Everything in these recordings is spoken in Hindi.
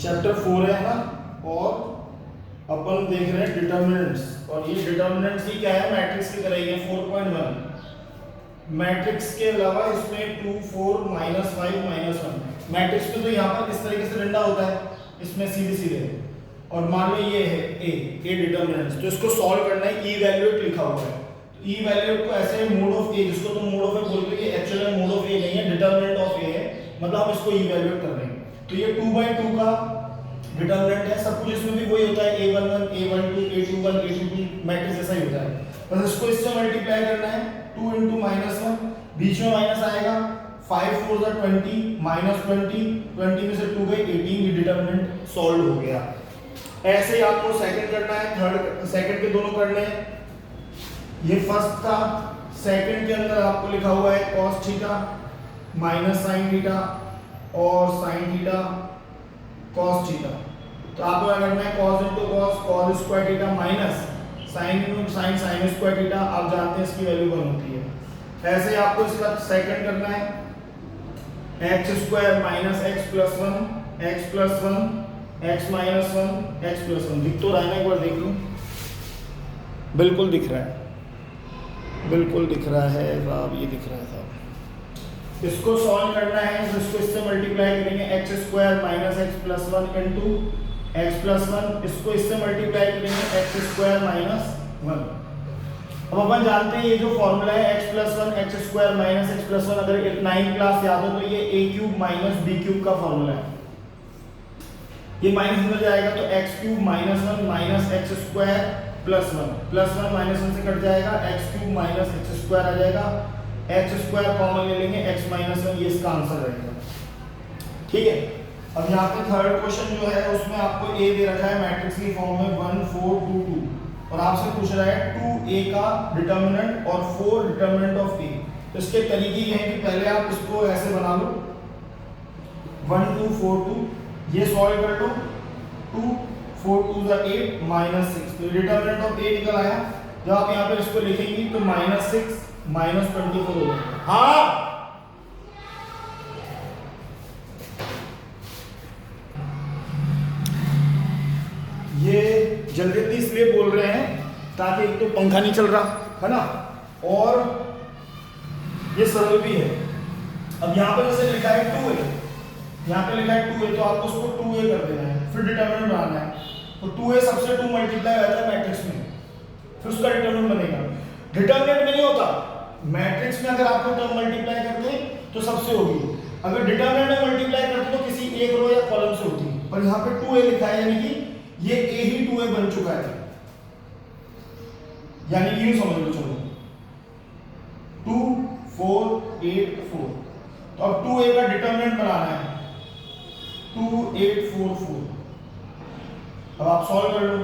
चैप्टर 4 है ना, और अपन देख रहे हैं डिटर्मिनेंट्स। और ये डिटर्मिनेंट्स ही क्या है, मैट्रिक्स की तरह ही है 4.1। मैट्रिक्स के अलावा इसमें 2 4 -5 -1 मैट्रिक्स में तो यहाँ पर इस तरीके से डंडा होता है, इसमें सीधे सीधे। और मान लो ये है ए डिटर्मिनेंट्स, तो इसको सॉल्व करना है। ई वैल्यूएट लिखा हुआ है, तो ई वैल्यूएट को ऐसे मोड ऑफ ए, जिसको तुम मोड ऑफ ए बोलते हो, ये एक्चुअल में मोड ऑफ ए नहीं है, डिटर्मिनेंट ऑफ ए है, मतलब हम इसको ई वैल्यूएट कर रहे हैं। तो ये 2/2 का डिटर्मिनेंट है, सब कुछ इसमें भी वही होता है, a11 a12 a21 a22 matrix जैसा ही होता है, बस इसको इससे मल्टीप्लाई करना है। 2 × -1, बीच में माइनस आएगा, 5 4 20 -20, 20 में से 2 गए 18, ये डिटर्मिनेंट सॉल्व हो गया। ऐसे ही आपको सेकंड करना है, थर्ड सेकंड के दोनों करने हैं। ये फर्स्ट था, सेकंड के अंदर आपको लिखा हुआ है cos theta minus sin theta और sin थीटा cos थीटा। तो आपको क्या करना है, cos × cos cos square theta minus sin × sin sin square theta. आप जानते हैं इसकी वैल्यू 1 होती है। ऐसे ही आपको इसका सेकंड करना है, x² - x + 1 x + 1 x - 1 x + 1। दिख तो रहा है ना, एक बार देख लो, बिल्कुल दिख रहा है, बिल्कुल दिख रहा है साहब, ये दिख रहा है साहब। इसको सॉल्व करना है, तो इसको इससे मल्टीप्लाई करेंगे, x² - x + 1 × x + 1, इसको इससे मल्टीप्लाई करेंगे, x² - 1। अब अपन जानते हैं ये जो फॉर्मूला है x + 1 x² - x + 1, अगर 9th क्लास याद हो तो ये a³ - b³ का फॉर्मूला है। ये माइनस अंदर जाएगा तो x³ - 1 - x² + 1 +1 -1 से कट जाएगा, x³ - x² आ जाएगा, x² कॉमन ले लेंगे, x - 1, ये इसका आंसर रहेगा। ठीक है, अब यहाँ पे थर्ड क्वेश्चन जो है उसमें आपको a दे रखा है मैट्रिक्स की फॉर्म में 1 4 2 2, और आपसे पूछ रहा है 2a का डिटर्मिनेंट और 4 डिटर्मिनेंट ऑफ a। तो इसके तरीके ये हैं कि पहले आप इसको ऐसे बना लो 1 2 4 2, ये सॉल्व कर लो, 2 4 2 8 -6, तो डिटर्मिनेंट ऑफ a निकल आया। जब आप यहाँ पे इसको लिखेंगे तो -6 -24 हो जाएगा। हाँ, ये जल्दी इसलिए बोल रहे हैं ताकि एक तो पंखा नहीं चल रहा है ना, और ये सरल भी है। अब यहाँ पे जैसे लिखा है 2a, यहाँ पे लिखा है 2a, तो आपको उसको 2a कर देना है, फिर डिटर्मिनेंट बनाना है। तो 2a सबसे 2 मल्टीप्लाई हो जाता है मैट्रिक्स में, फिर उसका डिटर्मिनेंट बनेगा। डिटर्मिनेंट में नहीं होता, मैट्रिक्स में अगर आपको टर्म मल्टीप्लाई करते तो सबसे होगी, अगर डिटर्मिनेंट में मल्टीप्लाई करते तो किसी एक रो या कॉलम से होती। पर यहाँ पे 2a लिखा है, यानी कि ये a ही 2a बन चुका है, यानी कि यूं समझ लो, चलो 2 4 8 4। तो अब 2a का डिटर्मिनेंट बनाना है, 2 8 4 4। अब आप सॉल्व कर लो,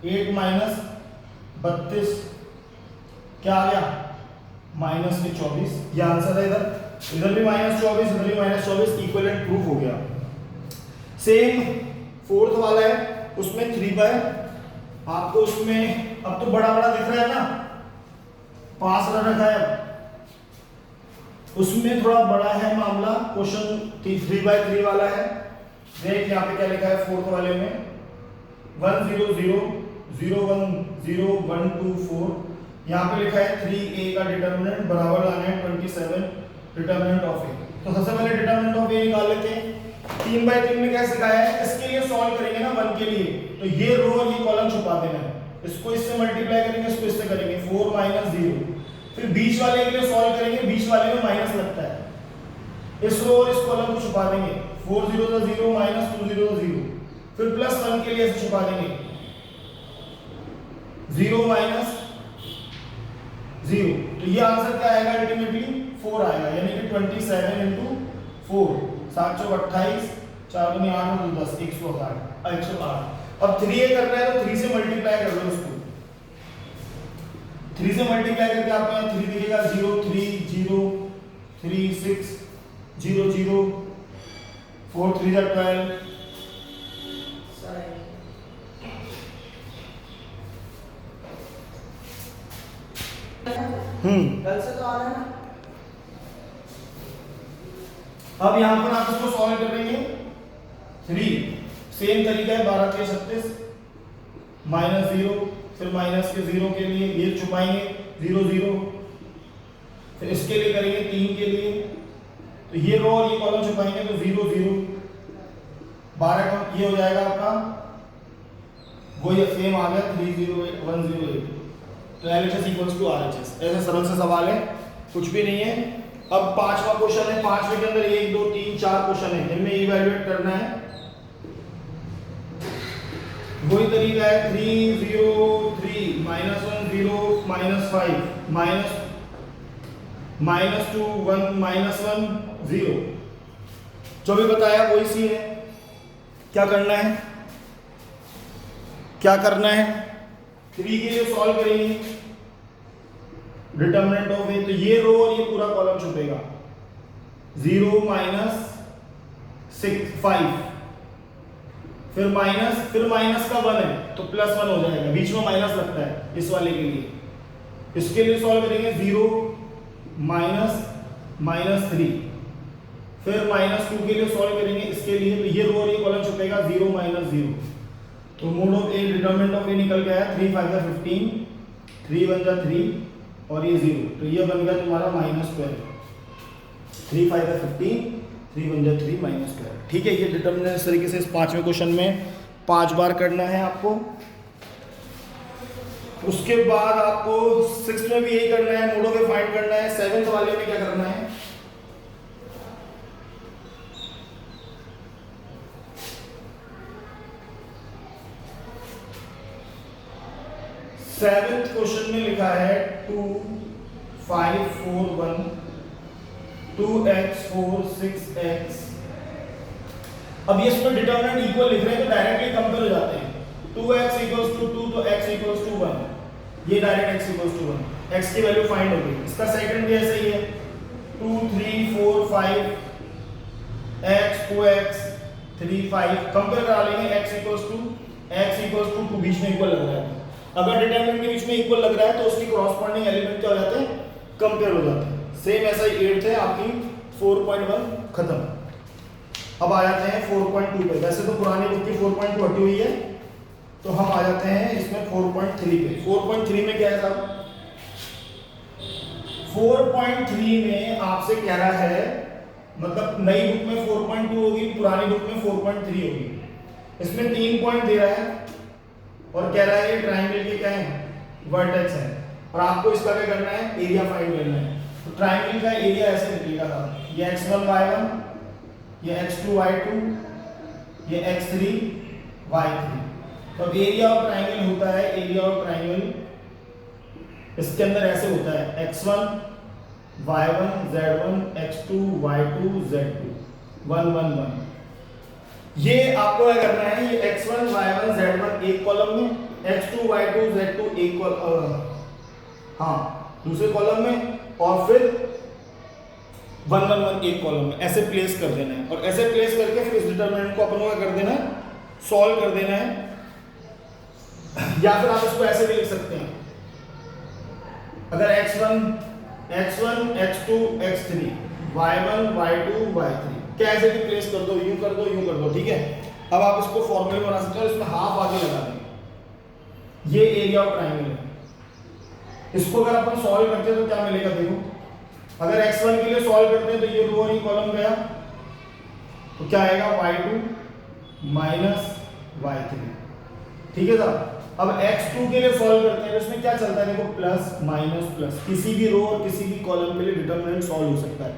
8 - 32 क्या आ गया, -24, ये आंसर है। इधर भी -24, इधर भी -24, इक्विवेलेंट प्रूफ हो गया। सेम फोर्थ वाला है, उसमें 3/, आपको उसमें अब तो बड़ा बड़ा दिख रहा है ना, पास रखा है, उसमें थोड़ा बड़ा है मामला, क्वेश्चन 3/3 वाला है। देख यहाँ पे क्या लिखा है फोर्थ वाले में, 1 0 0 0 1 0 1 2 4, यहाँ पे लिखा है 3a का डिटर्मिनेंट बराबर लाना है 27 डिटर्मिनेंट ऑफ a। तो सबसे पहले डिटर्मिनेंट ऑफ a निकाल लेते हैं। 3/3 में क्या सिखाया है, इसके लिए सॉल्व करेंगे ना 1 के लिए, तो ये रो और ये कॉलम छुपा देना है, इसको इससे मल्टीप्लाई करेंगे, इसको इससे करेंगे, 4 - 0, फिर बीच वाले के लिए सॉल्व करेंगे, बीच वाले में माइनस लगता है, इस रो और इस कॉलम को छुपा देंगे, 4 0 0 -2 0 0, फिर +1 के लिए ऐसे छुपा देंगे, 0 - 0। तो ये आंसर क्या आएगा, अल्टीमेटली 4 आएगा, यानी कि 27 × 4 7 चौक 28, 4 दूनी 8 और 10 108। अब 3a करना है तो 3 से मल्टीप्लाई कर लो इसको, 3 से मल्टीप्लाई करके आपको यहाँ 3 दिखेगा, 0 3 0 3 6 0 0 4 3 12। कल से तो आ रहा है ना। अब यहाँ पर आप इसको सॉल्व करेंगे, 3 सेम तरीका है 12 के 36 माइनस 0, फिर माइनस के 0 के लिए ये छुपाएंगे 0 0, फिर इसके लिए करेंगे 3 के लिए, तो ये रो और ये कॉलम छुपाएंगे तो 0 0, 12 का ये हो जाएगा आपका वो ये सेम आ गया 308 108। तो LHS इक्वल्स टू RHS। ऐसे सरल से सवाल है, कुछ भी नहीं है। अब पांचवा क्वेश्चन है, पांचवे के अंदर 1 2 3 4 क्वेश्चन है, इनमें इवैल्यूएट करना है। वही तरीका है 3 0 3 -1 0 -5 -2 1 -1 0, जो भी बताया वही सी है। क्या करना है, क्या करना है, 3 के लिए सॉल्व करेंगे डिटरमिनेंट ऑफ ए, तो ये रो और ये पूरा कॉलम छुपेगा 0 -6 5, फिर माइनस का 1 है तो +1 हो जाएगा, बीच में माइनस लगता है इस वाले के लिए। इसके लिए सॉल्व करेंगे 0 -3, फिर -2 के लिए सॉल्व करेंगे इसके लिए, तो ये रो और ये कॉलम छुपेगा 0 -0। तो mod of A determinant of A निकल गया 3 5 15, 3 1 3 और ये 0, तो ये बन गया तुम्हारा -12। 3 5 15, 3 1 3 -12। ठीक है, ये डिटरमिनेंट इस तरीके से इस पांचवें क्वेश्चन में 5 बार करना है आपको। उसके बाद आपको 6th में भी यही करना है, मोड ऑफ ए फाइंड करना है। 7th वाले में क्या करना है, सेवेंथ क्वेश्चन में लिखा है 2 5 4 1 2x 4 6x। अब ये इसमें डिटरमिनेंट इक्वल लिख रहे हैं तो डायरेक्टली कंपेयर हो जाते हैं। 2x = 2 तो x = 1, ये डायरेक्ट x = 1, x की वैल्यू फाइंड हो गई। इसका सेकंड भी ऐसे ही है 2 3 4 5 x 2x 3 5, कंपेयर करा लेंगे x = 2 बीच में इक्वल लग रहा है। अगर डिटरमिनेंट के बीच में इक्वल लग रहा है तो उसकी कॉरस्पॉन्डिंग एलिमेंट क्या हो जाते हैं, कंपेयर हो जाते हैं। सेम ऐसा ही 8th है आपकी 4.1 खत्म। अब आ जाते हैं 4.2 पे। वैसे तो पुरानी बुक की 4.2 हटी हुई है, तो हम आ जाते हैं इसमें 4.3 पे। 4.3 में क्या है साहब, 4.3 में आपसे कह रहा है, मतलब नई बुक में 4.2 होगी, पुरानी बुक में 4.3 होगी। इसमें 3 पॉइंट दे रहा है और कह रहा है ये ट्रायंगल के क्या है, वर्टेक्स है, और आपको इसका क्या करना है, एरिया फाइंड करना है। तो ट्रायंगल का एरिया ऐसे निकलेगा था, ये x1 y1, ये x2 y2, ये x3 y3। तो एरिया ऑफ ट्रायंगल होता है, एरिया ऑफ ट्रायंगल इसके अंदर ऐसे होता है x1 y1 z1 x2 y2 z2 1 1 1। ये आपको क्या करना है, ये x1 y1 z1 एक कॉलम में, x2 y2 z2 एक दूसरे कॉलम में, और फिर 1 1 1 एक कॉलम में, ऐसे प्लेस कर देना है। और ऐसे प्लेस करके फिर इस डिटरमिनेंट को अपन को क्या कर देना है, सॉल्व कर देना है। या फिर आप इसको ऐसे भी लिख सकते हैं, अगर x1 x2 x3 y1 y2 y3 कैसे भी प्लेस कर दो, यूं कर दो, यूं कर दो, ठीक है। अब आप इसको फॉर्मूले बना सकते हो, इसमें हाफ आगे लगा देंगे। ये एरिया ऑफ ट्रायंगल है। इसको अगर अपन सॉल्व करते हैं तो क्या मिलेगा, देखो, अगर x1 के लिए सॉल्व करते हैं तो ये रो और ये कॉलम गया, तो क्या आएगा y2 - y3, ठीक है साहब। अब x2 के लिए सॉल्व करते हैं तो इसमें क्या चलता है, देखो प्लस माइनस प्लस, किसी भी रो और किसी भी कॉलम के लिए डिटरमिनेंट सॉल्व हो सकता है,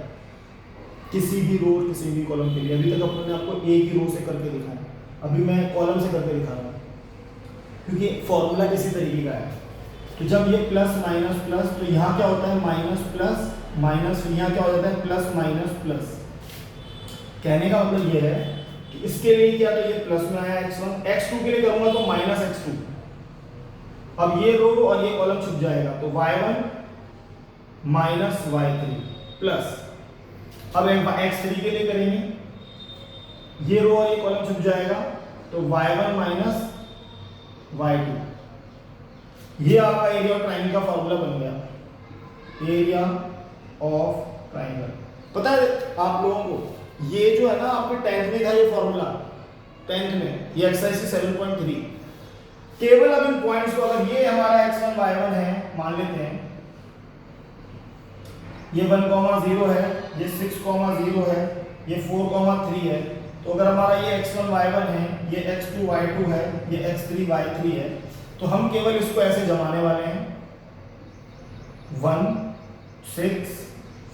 किसी भी रो और किसी भी कॉलम के लिए। अभी तक अपने आपको एक ही रो से करके दिखाया, अभी मैं कॉलम से करके दिखा रहा हूँ, क्योंकि फॉर्मूला किसी तरीके का है। तो जब ये प्लस माइनस प्लस, तो यहाँ क्या होता है माइनस प्लस माइनस, यहाँ क्या हो जाता है प्लस माइनस प्लस। कहने का मतलब ये है कि इसके लिए क्या, तो ये प्लस में आया x1, x2 के लिए करूंगा तो माइनस x2। अब ये रो और ये कॉलम छुप जाएगा, तो y1 - y3 प्लस, अब x3 के लिए करेंगे, ये रो और ये कॉलम छुप जाएगा, तो y1 - y2। ये आपका एरिया ऑफ ट्रायंगल का फॉर्मूला बन गया, एरिया ऑफ ट्रायंगल। पता है आप लोगों को, ये जो है ना आपके 10th में था ये फॉर्मूला, 10th में, ये एक्सरसाइज 7.3। केवल अब इन पॉइंट्स को, अगर ये हमारा x1 y1 है मान लेते हैं, ये 1,0 है, ये 6,0 है, ये 4,3 है, तो अगर हमारा ये x1 y1 है, ये x2 y2 है, ये x3 y3 है, तो हम केवल इसको ऐसे जमाने वाले हैं 1 6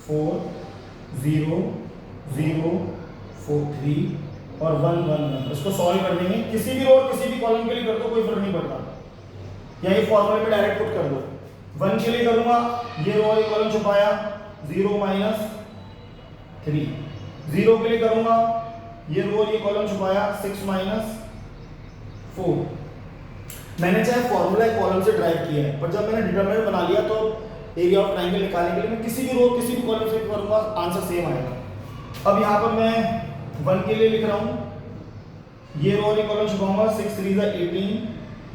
4 0 0 4 3 और 1 1 1। इसको सॉल्व कर देंगे, किसी भी रो और किसी भी कॉलम के लिए कर दो, कोई फर्क नहीं पड़ता, या ये फॉर्मूले में डायरेक्ट पुट कर दो। 1 के लिए करूंगा, ये रो और ये कॉलम छुपाया 0 - 3, 0 के लिए करूंगा, ये रो और ये कॉलम छुपाया 6 - 4। मैंने चाहे फॉर्मूला एक कॉलम से ड्राइव किया है, पर जब मैंने डिटरमिनेंट बना लिया तो एरिया ऑफ ट्रायंगल निकालने के लिए मैं किसी भी रो किसी भी कॉलम से करूंगा, आंसर सेम आएगा। अब यहाँ पर मैं 1 के लिए लिख रहा हूँ, ये रो और ये कॉलम छुपाऊंगा 6 3 18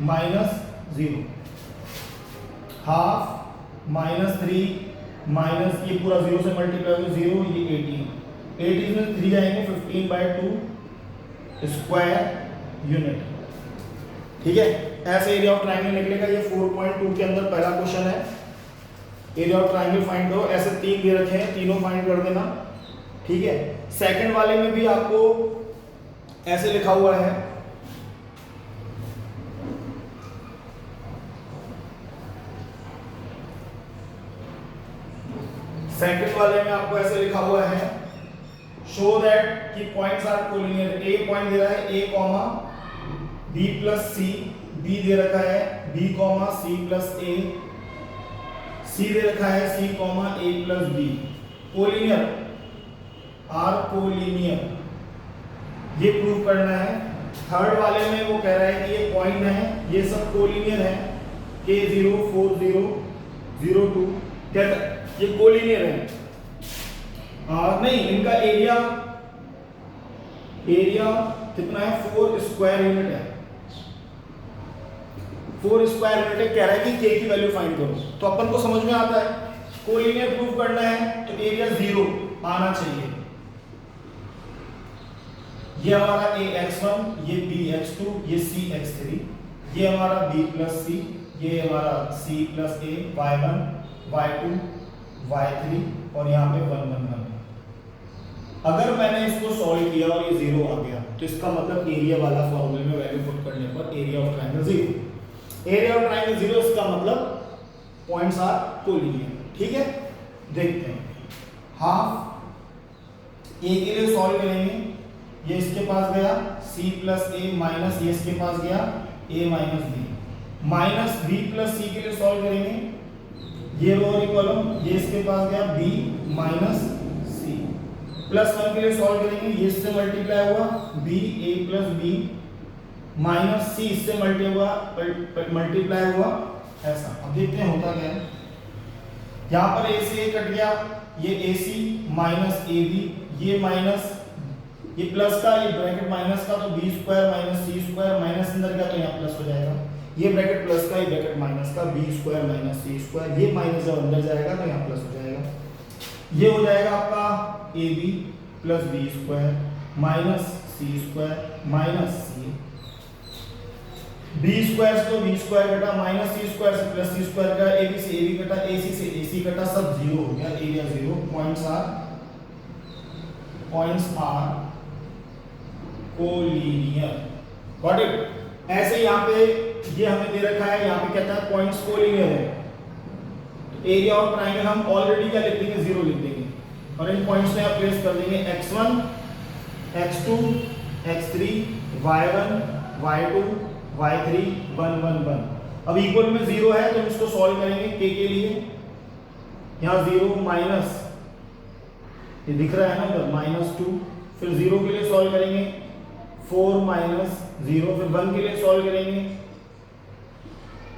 -0, हाफ -3 माइनस ये पूरा 0 से मल्टीप्लाई हो 0, ये 18 में 3 जाएंगे 15/2 स्क्वायर यूनिट। ठीक है, ऐसे एरिया ऑफ ट्रायंगल निकलेगा। ये 4.2 के अंदर पहला क्वेश्चन है, एरिया ऑफ ट्रायंगल फाइंड करो। ऐसे 3 दे रखे हैं, तीनों फाइंड कर देना। ठीक है, सेकंड वाले में भी आपको ऐसे लिखा हुआ है, सेकंड वाले में आपको ऐसे लिखा हुआ है, शो दैट कि points are collinear. A point दे रहा है a comma b plus c, b दे रखा है b comma c plus a, c दे रखा है c comma a plus b। Collinear, are collinear, ये प्रूव करना है। थर्ड वाले में वो कह रहा है कि ये पॉइंट है, ये सब कोलिनियर है, k0 4 0 0 2, क्या ये कोलिनियर है। नहीं, इनका एरिया कितना है, 4 स्क्वायर यूनिट है, 4 स्क्वायर यूनिट है। कह रहा है कि k की वैल्यू फाइंड करो, तो अपन को समझ में आता है कोलिनियर प्रूव करना है तो एरिया 0 आना चाहिए। ये हमारा a x1, ये b x2, ये c x3, ये हमारा b प्लस c, ये हमारा c plus a, y1 y2 y3 और यहाँ पे 1 1 1। अगर मैंने इसको सॉल्व किया और ये 0 आ गया तो इसका मतलब एरिया वाला फॉर्मूले में वैल्यू पुट करने पर area of triangle 0। Area of triangle 0 इसका मतलब पॉइंट्स आर कोलिनियर। ठीक है, देखते हैं। हाफ a के लिए सॉल्व करेंगे, ये इसके पास गया c प्लस a माइनस ये इसके पास गया a minus b, minus b plus c के लिए सॉल्व करेंगे, ये रो और कॉलम, ये इसके पास गया b माइनस c, प्लस 1 के लिए सॉल्व करेंगे, ये इससे मल्टीप्लाई हुआ b a plus b minus c इससे मल्टीप्लाई हुआ ऐसा। अब देखते हैं होता क्या है। यहाँ पर a से a कट गया, ये ac माइनस ab, ये माइनस ये प्लस का, ये ब्रैकेट माइनस का, तो b square minus c square, minus अंदर गया तो यहाँ प्लस हो जाएगा। ये ब्रैकेट प्लस का, ये ब्रैकेट माइनस का, b square minus c square, ये माइनस जब अंदर जाएगा तो यहाँ प्लस हो जाएगा। ये हो जाएगा आपका ab plus b square minus c square minus c, b square से तो b स्क्वायर कटा, माइनस c स्क्वायर से प्लस c स्क्वायर का, ab से ab कटा, ac से ac कटा, सब 0 हो गया, area 0। Points are collinear. Got it. ऐसे यहाँ पे ये हमें दे रखा है, यहाँ पे कहता है पॉइंट्स कोलिनियर है, तो एरिया ऑफ ट्रायंगल हम ऑलरेडी क्या लिख देंगे, 0 लिख देंगे और इन पॉइंट्स में आप प्लेस कर देंगे x1 x2 x3 y1 y2 y3 1 1 1। अब इक्वल में 0 है तो हम इसको सॉल्व करेंगे k के लिए, यहाँ 0 माइनस ये दिख रहा है ना उधर -2, फिर 0 के लिए सॉल्व करेंगे 4 माइनस 0, फिर 1 के लिए सॉल्व करेंगे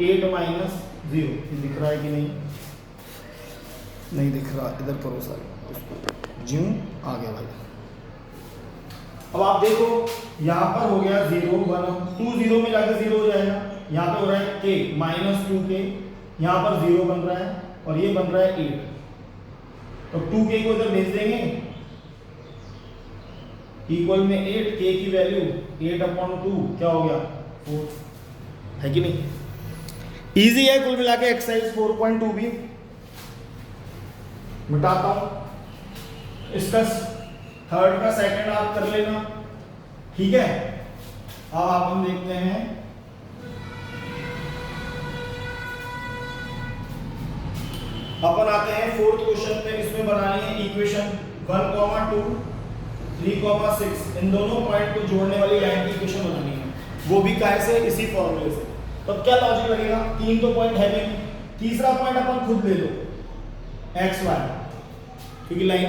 8 माइनस 0। ये दिख रहा है कि नहीं, नहीं दिख रहा, इधर करो सर, ज्यों आ गया भाई। अब आप देखो यहाँ पर हो गया 0 1 2, 0 में जाकर 0 हो जाएगा, यहाँ पे हो रहा है k -2k, यहाँ पर 0 बन रहा है और ये बन रहा है 8, तो 2k को इधर भेज देंगे, इक्वल में 8, k की वैल्यू 8/2 क्या हो गया 4 है कि नहीं। इजी है कुल मिला के एक्सरसाइज 4.2 भी। मिटाता हूं इसका थर्ड का सेकंड आप कर लेना, ठीक है। अब हम देखते हैं अपन आते हैं फोर्थ क्वेश्चन पे। इसमें बनानी है इक्वेशन 1,2 3,6 इन दोनों पॉइंट को जोड़ने वाली लाइन की इक्वेशन बनानी है, वो भी कैसे, इसी फॉर्मूले से। तो क्या लॉजिक लगेगा, 3 तो पॉइंट है नहीं, तीसरा पॉइंट अपन खुद ले लो x y, क्योंकि लाइन